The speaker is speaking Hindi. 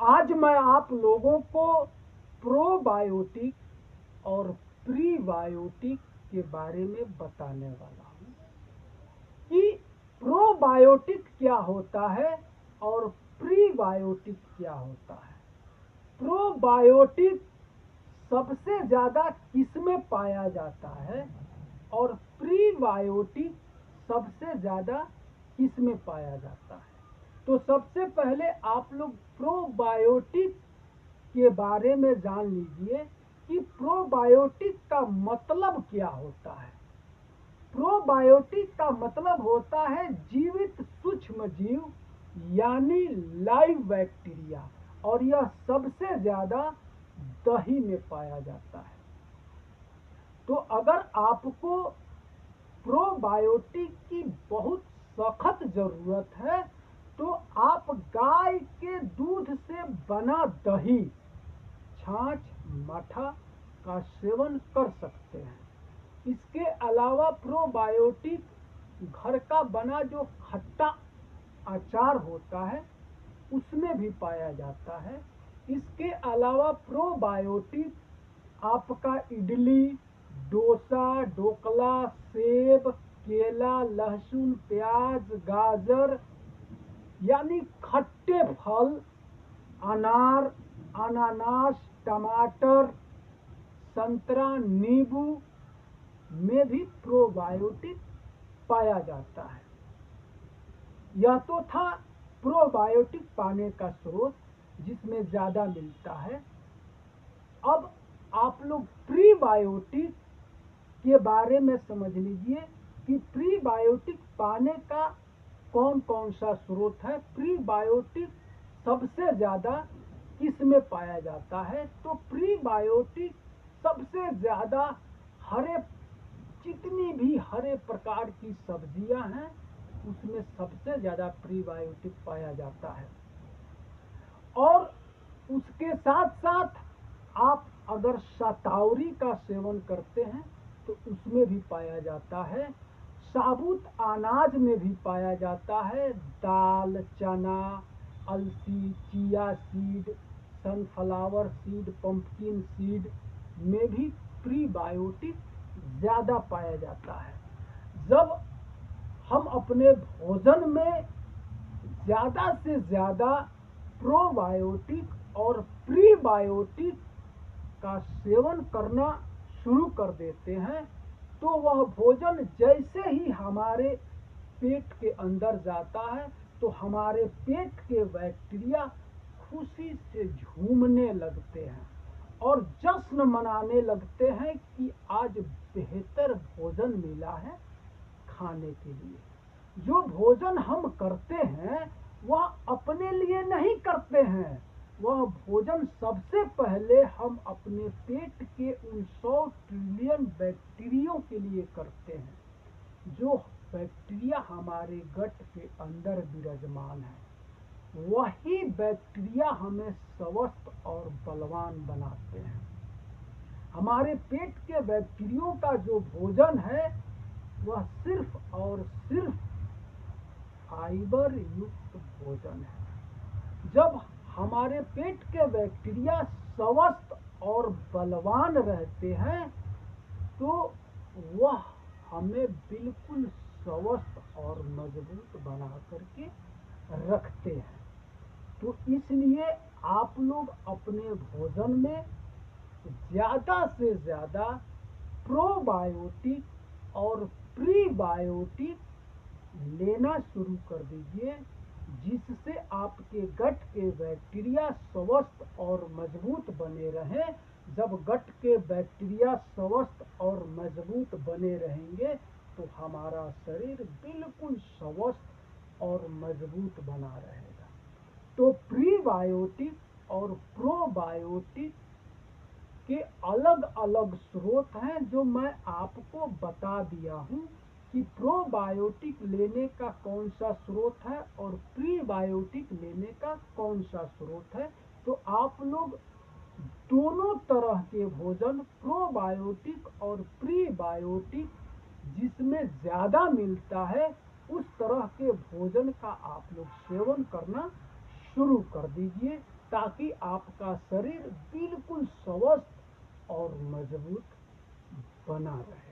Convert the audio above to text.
आज मैं आप लोगों को प्रोबायोटिक और प्रीबायोटिक के बारे में बताने वाला हूँ कि प्रोबायोटिक क्या होता है और प्रीबायोटिक क्या होता है। प्रोबायोटिक सबसे ज़्यादा किसमें पाया जाता है और प्रीबायोटिक सबसे ज़्यादा किसमें पाया जाता है। तो सबसे पहले आप लोग प्रोबायोटिक के बारे में जान लीजिए कि प्रोबायोटिक का मतलब क्या होता है। प्रोबायोटिक का मतलब होता है जीवित सूक्ष्म जीव यानी लाइव बैक्टीरिया, और यह सबसे ज्यादा दही में पाया जाता है। तो अगर आपको प्रोबायोटिक की बहुत सख्त जरूरत है तो आप गाय के दूध से बना दही, छाछ, मठा का सेवन कर सकते हैं। इसके अलावा प्रोबायोटिक घर का बना जो खट्टा अचार होता है उसमें भी पाया जाता है। इसके अलावा प्रोबायोटिक आपका इडली, डोसा, ढोकला, सेब, केला, लहसुन, प्याज, गाजर यानी खट्टे फल, अनार, अनानास, टमाटर, संतरा, नींबू में भी प्रोबायोटिक पाया जाता है। यह तो था प्रोबायोटिक पाने का स्रोत जिसमें ज़्यादा मिलता है। अब आप लोग प्रीबायोटिक के बारे में समझ लीजिए कि प्रीबायोटिक पाने का कौन कौन सा स्रोत है। प्रीबायोटिक सबसे ज़्यादा किस में पाया जाता है। तो प्रीबायोटिक सबसे ज़्यादा हरे, जितनी भी हरे प्रकार की सब्जियां हैं उसमें सबसे ज़्यादा प्रीबायोटिक पाया जाता है। और उसके साथ साथ आप अगर शतावरी का सेवन करते हैं तो उसमें भी पाया जाता है। साबुत अनाज में भी पाया जाता है। दाल, चना, अलसी, chia seed, sunflower seed, pumpkin seed में भी प्रीबायोटिक ज़्यादा पाया जाता है। जब हम अपने भोजन में ज़्यादा से ज़्यादा प्रोबायोटिक और प्रीबायोटिक का सेवन करना शुरू कर देते हैं तो वह भोजन जैसे ही हमारे पेट के अंदर जाता है तो हमारे पेट के बैक्टीरिया खुशी से झूमने लगते हैं और जश्न मनाने लगते हैं कि आज बेहतर भोजन मिला है खाने के लिए। जो भोजन हम करते हैं वह अपने लिए नहीं करते हैं, वह भोजन सबसे पहले हम अपने पेट के उन 100 ट्रिलियन बैक्टीरिया के लिए करते हैं जो बैक्टीरिया हमारे गट के अंदर विराजमान है। वही बैक्टीरिया हमें स्वस्थ और बलवान बनाते हैं। हमारे पेट के बैक्टीरिया का जो भोजन है वह सिर्फ और सिर्फ फाइबर युक्त भोजन है। जब हमारे पेट के बैक्टीरिया स्वस्थ और बलवान रहते हैं तो वह हमें बिल्कुल स्वस्थ और मजबूत बना करके रखते हैं। तो इसलिए आप लोग अपने भोजन में ज़्यादा से ज़्यादा प्रोबायोटिक और प्रीबायोटिक लेना शुरू कर दीजिए जिससे आपके गट के बैक्टीरिया स्वस्थ और मजबूत बने रहें। जब गट के बैक्टीरिया स्वस्थ और मजबूत बने रहेंगे तो हमारा शरीर बिल्कुल स्वस्थ और मजबूत बना रहेगा। तो प्रीबायोटिक और प्रोबायोटिक के अलग अलग स्रोत हैं जो मैं आपको बता दिया हूँ कि प्रोबायोटिक लेने का कौन सा स्रोत है और प्रीबायोटिक लेने का कौन सा स्रोत है। तो आप लोग दोनों तरह के भोजन, प्रोबायोटिक और प्रीबायोटिक जिसमें ज़्यादा मिलता है उस तरह के भोजन का आप लोग सेवन करना शुरू कर दीजिए। ताकि आपका शरीर बिल्कुल स्वस्थ और मजबूत बना रहे।